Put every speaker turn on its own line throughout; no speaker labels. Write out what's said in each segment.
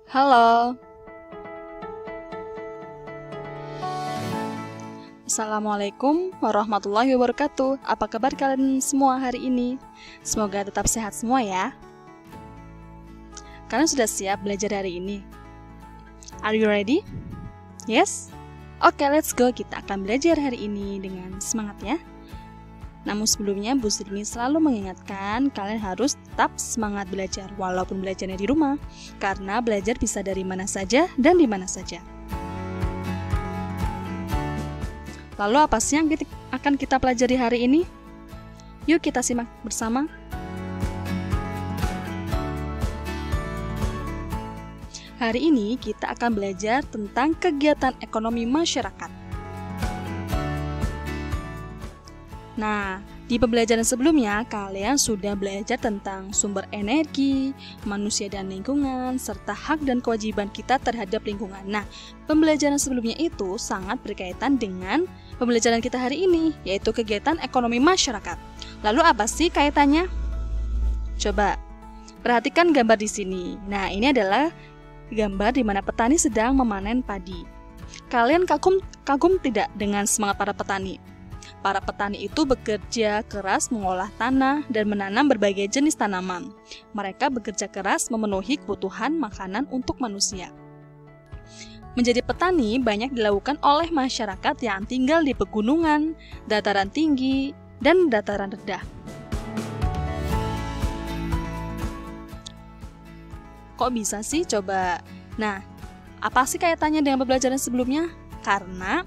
Halo, Assalamualaikum warahmatullahi wabarakatuh. Apa kabar kalian semua hari ini? Semoga tetap sehat semua ya. Kalian sudah siap belajar hari ini? Are you ready? Yes? Oke, let's go. Kita akan belajar hari ini dengan semangat ya. Namun sebelumnya, Bu Sirmi selalu mengingatkan kalian harus tetap semangat belajar walaupun belajarnya di rumah, karena belajar bisa dari mana saja dan di mana saja. Lalu apa sih yang akan kita pelajari hari ini? Yuk kita simak bersama. Hari ini kita akan belajar tentang kegiatan ekonomi masyarakat. Nah, di pembelajaran sebelumnya, kalian sudah belajar tentang sumber energi, manusia dan lingkungan, serta hak dan kewajiban kita terhadap lingkungan. Nah, pembelajaran sebelumnya itu sangat berkaitan dengan pembelajaran kita hari ini, yaitu kegiatan ekonomi masyarakat. Lalu apa sih kaitannya? Coba, perhatikan gambar di sini. Nah, ini adalah gambar di mana petani sedang memanen padi. Kalian kagum tidak dengan semangat para petani? Para petani itu bekerja keras mengolah tanah dan menanam berbagai jenis tanaman. Mereka bekerja keras memenuhi kebutuhan makanan untuk manusia. Menjadi petani banyak dilakukan oleh masyarakat yang tinggal di pegunungan, dataran tinggi, dan dataran rendah. Kok bisa sih? Coba. Nah, apa sih kaitannya dengan pembelajaran sebelumnya? Karena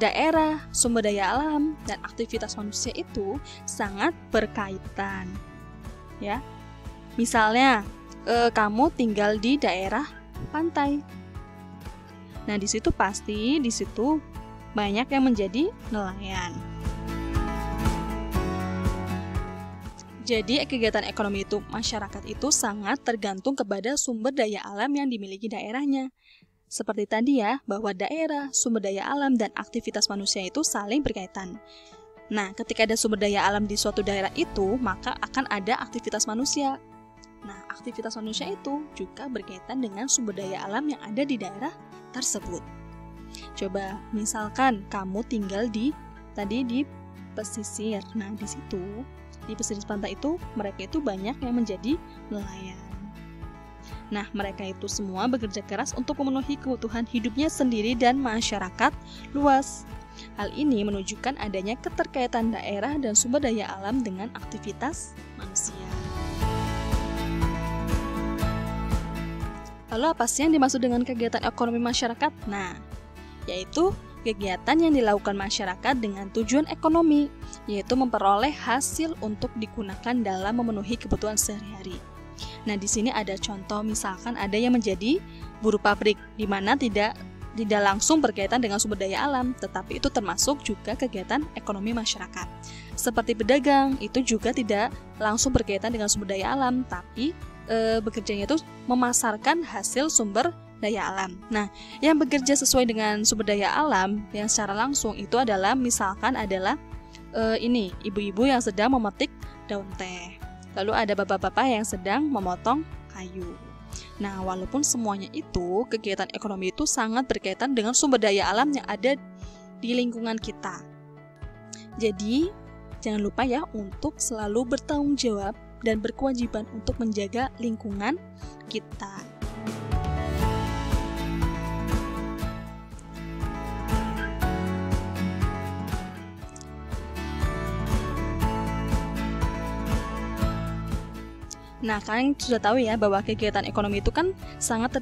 daerah, sumber daya alam, dan aktivitas manusia itu sangat berkaitan. Ya, misalnya kamu tinggal di daerah pantai. Nah, di situ banyak yang menjadi nelayan. Jadi, kegiatan ekonomi masyarakat itu sangat tergantung kepada sumber daya alam yang dimiliki daerahnya. Seperti tadi ya, bahwa daerah, sumber daya alam, dan aktivitas manusia itu saling berkaitan. Nah, ketika ada sumber daya alam di suatu daerah itu, maka akan ada aktivitas manusia. Nah, aktivitas manusia itu juga berkaitan dengan sumber daya alam yang ada di daerah tersebut. Coba, misalkan kamu tinggal di pesisir. Nah, di pesisir pantai itu, mereka itu banyak yang menjadi nelayan. Nah, mereka itu semua bekerja keras untuk memenuhi kebutuhan hidupnya sendiri dan masyarakat luas. Hal ini menunjukkan adanya keterkaitan daerah dan sumber daya alam dengan aktivitas manusia. Lalu apa sih yang dimaksud dengan kegiatan ekonomi masyarakat? Nah, yaitu kegiatan yang dilakukan masyarakat dengan tujuan ekonomi, yaitu memperoleh hasil untuk digunakan dalam memenuhi kebutuhan sehari-hari. Nah, di sini ada contoh, misalkan ada yang menjadi buruh pabrik, di mana tidak langsung berkaitan dengan sumber daya alam, tetapi itu termasuk juga kegiatan ekonomi masyarakat. Seperti pedagang, itu juga tidak langsung berkaitan dengan sumber daya alam, tapi bekerjanya itu memasarkan hasil sumber daya alam. Nah, yang bekerja sesuai dengan sumber daya alam yang secara langsung itu adalah ibu-ibu yang sedang memetik daun teh. Lalu ada bapak-bapak yang sedang memotong kayu. Nah, walaupun semuanya itu, kegiatan ekonomi itu sangat berkaitan dengan sumber daya alam yang ada di lingkungan kita. Jadi, jangan lupa ya untuk selalu bertanggung jawab dan berkewajiban untuk menjaga lingkungan kita. Nah, kalian sudah tahu ya bahwa kegiatan ekonomi itu kan sangat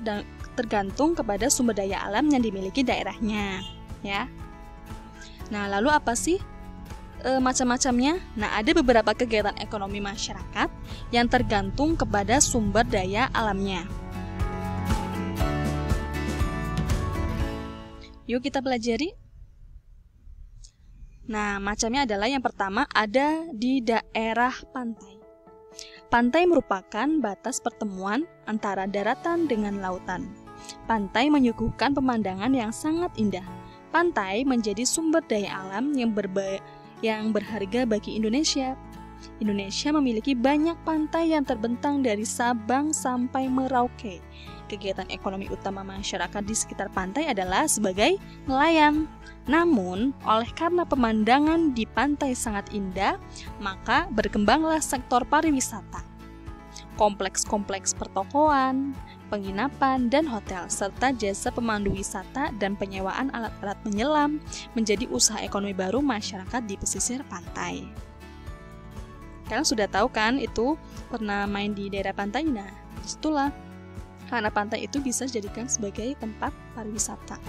tergantung kepada sumber daya alam yang dimiliki daerahnya, ya. Nah, lalu apa sih macam-macamnya? Nah, ada beberapa kegiatan ekonomi masyarakat yang tergantung kepada sumber daya alamnya. Yuk kita pelajari. Nah, macamnya adalah yang pertama ada di daerah pantai. Pantai merupakan batas pertemuan antara daratan dengan lautan. Pantai menyuguhkan pemandangan yang sangat indah. Pantai menjadi sumber daya alam yang berharga bagi Indonesia. Indonesia memiliki banyak pantai yang terbentang dari Sabang sampai Merauke. Kegiatan ekonomi utama masyarakat di sekitar pantai adalah sebagai nelayan. Namun, oleh karena pemandangan di pantai sangat indah, maka berkembanglah sektor pariwisata. Kompleks-kompleks pertokoan, penginapan, dan hotel, serta jasa pemandu wisata dan penyewaan alat-alat menyelam menjadi usaha ekonomi baru masyarakat di pesisir pantai. Kalian sudah tahu kan itu pernah main di daerah pantai? Nah, disitulah karena pantai itu bisa dijadikan sebagai tempat pariwisata.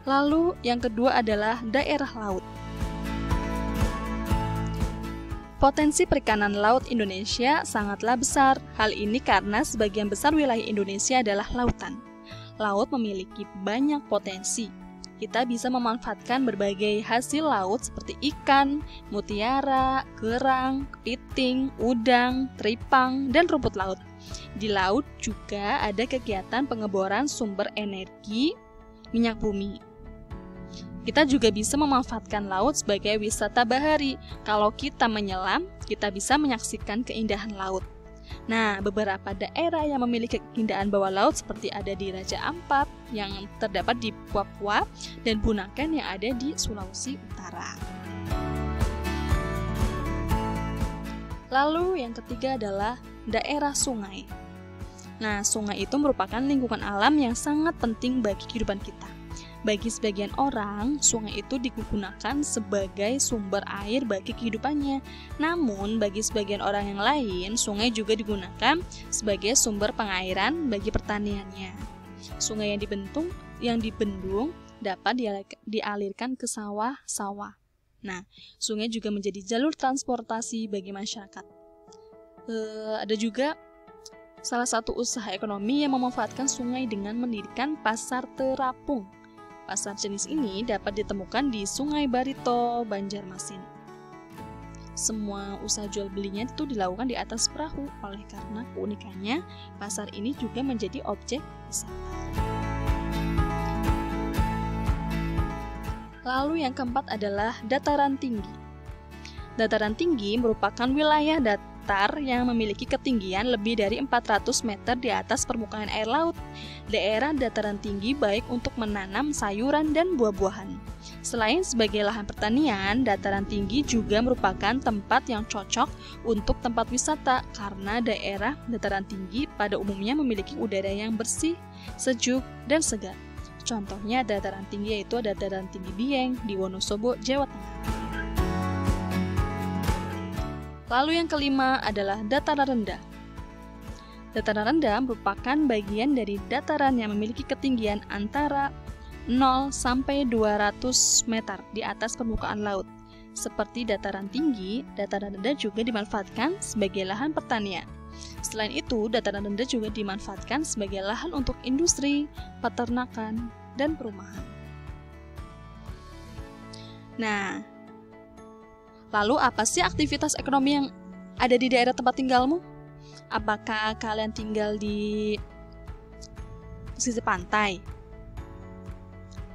Lalu yang kedua adalah daerah laut. Potensi perikanan laut Indonesia sangatlah besar. Hal ini karena sebagian besar wilayah Indonesia adalah lautan. Laut memiliki banyak potensi. Kita bisa memanfaatkan berbagai hasil laut seperti ikan, mutiara, kerang, kepiting, udang, teripang, dan rumput laut. Di laut juga ada kegiatan pengeboran sumber energi minyak bumi. Kita juga bisa memanfaatkan laut sebagai wisata bahari. Kalau kita menyelam, kita bisa menyaksikan keindahan laut. Nah, beberapa daerah yang memiliki keindahan bawah laut seperti ada di Raja Ampat yang terdapat di Papua dan Bunaken yang ada di Sulawesi Utara. Lalu yang ketiga adalah daerah sungai. Nah, sungai itu merupakan lingkungan alam yang sangat penting bagi kehidupan kita. Bagi sebagian orang, sungai itu digunakan sebagai sumber air bagi kehidupannya. Namun, bagi sebagian orang yang lain, sungai juga digunakan sebagai sumber pengairan bagi pertaniannya. Sungai yang dibendung dapat dialirkan ke sawah-sawah. Nah, sungai juga menjadi jalur transportasi bagi masyarakat. Ada juga salah satu usaha ekonomi yang memanfaatkan sungai dengan mendirikan pasar terapung. Pasar jenis ini dapat ditemukan di Sungai Barito, Banjarmasin. Semua usaha jual belinya itu dilakukan di atas perahu. Oleh karena keunikannya, pasar ini juga menjadi objek wisata. Lalu yang keempat adalah dataran tinggi. Dataran tinggi merupakan wilayah datar yang memiliki ketinggian lebih dari 400 meter di atas permukaan air laut. Daerah dataran tinggi baik untuk menanam sayuran dan buah-buahan. Selain sebagai lahan pertanian, dataran tinggi juga merupakan tempat yang cocok untuk tempat wisata karena daerah dataran tinggi pada umumnya memiliki udara yang bersih, sejuk, dan segar. Contohnya dataran tinggi yaitu dataran tinggi Dieng di Wonosobo, Jawa Tengah. Lalu yang kelima adalah dataran rendah. Dataran rendah merupakan bagian dari dataran yang memiliki ketinggian antara 0 sampai 200 meter di atas permukaan laut. Seperti dataran tinggi, dataran rendah juga dimanfaatkan sebagai lahan pertanian. Selain itu, dataran rendah juga dimanfaatkan sebagai lahan untuk industri, peternakan, dan perumahan. Nah, lalu apa sih aktivitas ekonomi yang ada di daerah tempat tinggalmu? Apakah kalian tinggal di pesisir pantai?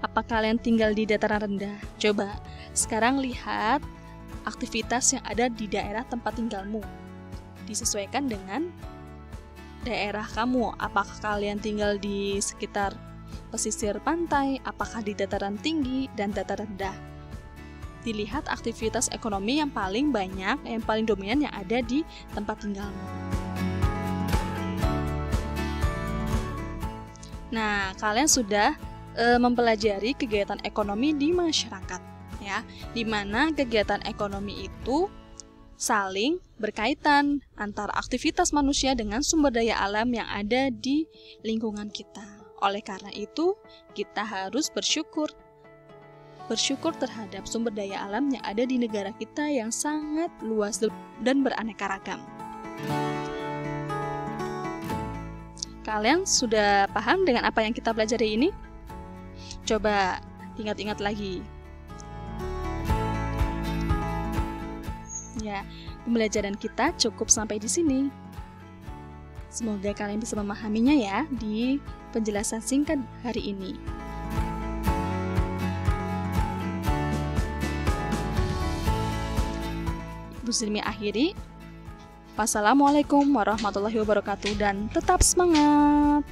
Apa kalian tinggal di dataran rendah? Coba sekarang lihat aktivitas yang ada di daerah tempat tinggalmu. Disesuaikan dengan daerah kamu. Apakah kalian tinggal di sekitar pesisir pantai? Apakah di dataran tinggi dan dataran rendah? Dilihat aktivitas ekonomi yang paling banyak, yang paling dominan yang ada di tempat tinggalmu. Nah, kalian sudah mempelajari kegiatan ekonomi di masyarakat, ya, di mana kegiatan ekonomi itu saling berkaitan antara aktivitas manusia dengan sumber daya alam yang ada di lingkungan kita. Oleh karena itu, kita harus bersyukur terhadap sumber daya alam yang ada di negara kita yang sangat luas dan beraneka ragam. Kalian sudah paham dengan apa yang kita pelajari ini? Coba ingat-ingat lagi. Ya, pembelajaran kita cukup sampai di sini. Semoga kalian bisa memahaminya ya di penjelasan singkat hari ini. Muslimia akhiri. Wassalamualaikum warahmatullahi wabarakatuh dan tetap semangat.